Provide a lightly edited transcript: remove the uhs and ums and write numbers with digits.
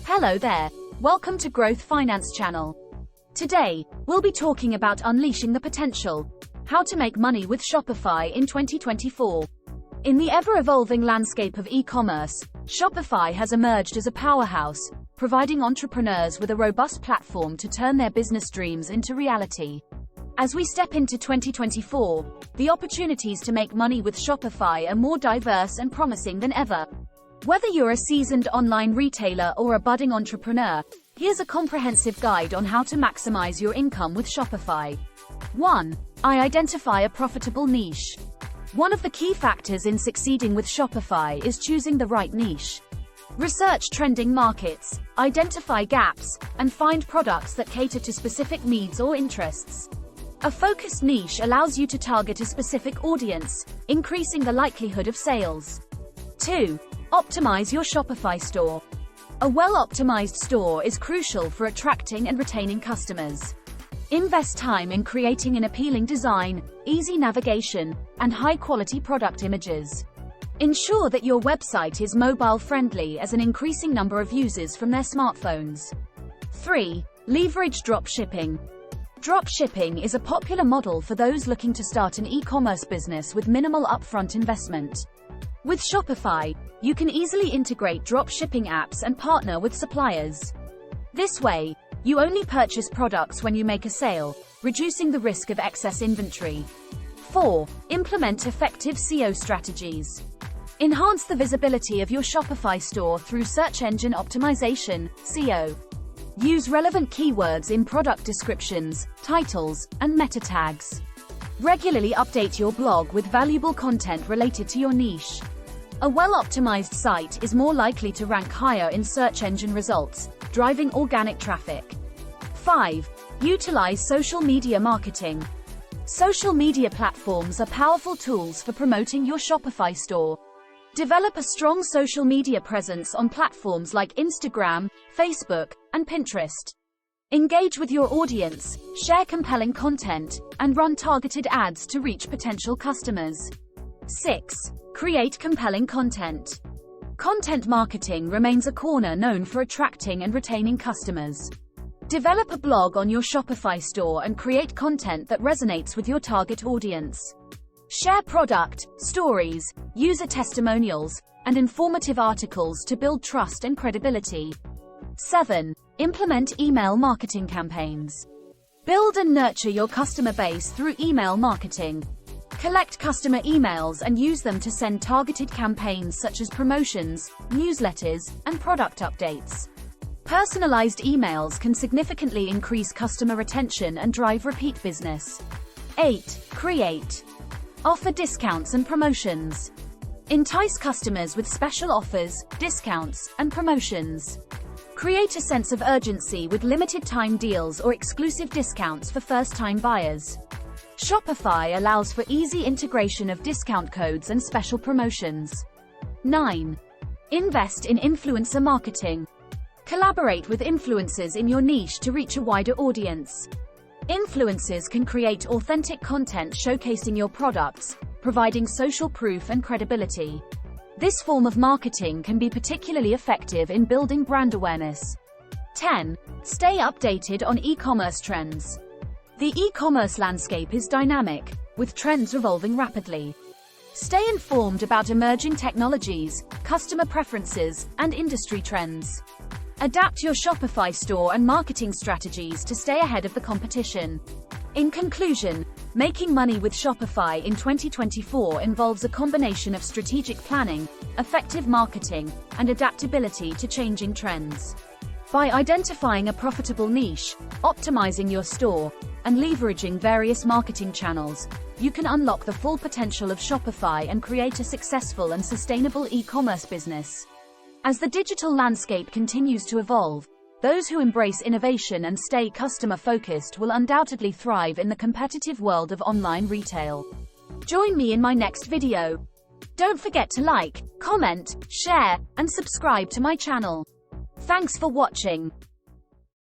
Hello there. Welcome to Growth Finance Channel. Today, we'll be talking about unleashing the potential. How to make money with Shopify in 2024. In the ever-evolving landscape of e-commerce, Shopify has emerged as a powerhouse, providing entrepreneurs with a robust platform to turn their business dreams into reality. As we step into 2024, the opportunities to make money with Shopify are more diverse and promising than ever. Whether you're a seasoned online retailer or a budding entrepreneur, here's a comprehensive guide on how to maximize your income with Shopify. 1. Identify a profitable niche. One of the key factors in succeeding with Shopify is choosing the right niche. Research trending markets, identify gaps, and find products that cater to specific needs or interests. A focused niche allows you to target a specific audience, increasing the likelihood of sales. 2. Optimize your Shopify store. A well-optimized store is crucial for attracting and retaining customers. Invest time in creating an appealing design, easy navigation, and high-quality product images. Ensure that your website is mobile-friendly as an increasing number of users from their smartphones. 3. Leverage dropshipping. Dropshipping is a popular model for those looking to start an e-commerce business with minimal upfront investment. With Shopify, you can easily integrate dropshipping apps and partner with suppliers. This way, you only purchase products when you make a sale, reducing the risk of excess inventory. 4. Implement effective SEO strategies. Enhance the visibility of your Shopify store through search engine optimization, SEO. Use relevant keywords in product descriptions, titles, and meta tags. Regularly update your blog with valuable content related to your niche. A well-optimized site is more likely to rank higher in search engine results, driving organic traffic. 5. Utilize social media marketing. Social media platforms are powerful tools for promoting your Shopify store. Develop a strong social media presence on platforms like Instagram, Facebook, and Pinterest. Engage with your audience, share compelling content, and run targeted ads to reach potential customers. 6. Create compelling content. Content marketing remains a corner known for attracting and retaining customers. Develop a blog on your Shopify store and create content that resonates with your target audience. Share product, stories, user testimonials, and informative articles to build trust and credibility. 7. Implement email marketing campaigns. Build and nurture your customer base through email marketing. Collect customer emails and use them to send targeted campaigns such as promotions, newsletters, and product updates. Personalized emails can significantly increase customer retention and drive repeat business. 8. Create. Offer discounts and promotions. Entice customers with special offers, discounts, and promotions. Create a sense of urgency with limited time deals or exclusive discounts for first-time buyers. Shopify allows for easy integration of discount codes and special promotions. 9. Invest in influencer marketing. Collaborate with influencers in your niche to reach a wider audience. Influencers can create authentic content showcasing your products, providing social proof and credibility. This form of marketing can be particularly effective in building brand awareness. 10. Stay updated on e-commerce trends. The e-commerce landscape is dynamic, with trends evolving rapidly. Stay informed about emerging technologies, customer preferences, and industry trends. Adapt your Shopify store and marketing strategies to stay ahead of the competition. In conclusion, making money with Shopify in 2024 involves a combination of strategic planning, effective marketing, and adaptability to changing trends. By identifying a profitable niche, optimizing your store, and leveraging various marketing channels, you can unlock the full potential of Shopify and create a successful and sustainable e-commerce business. As the digital landscape continues to evolve, those who embrace innovation and stay customer-focused will undoubtedly thrive in the competitive world of online retail. Join me in my next video. Don't forget to like, comment, share, and subscribe to my channel. Thanks for watching.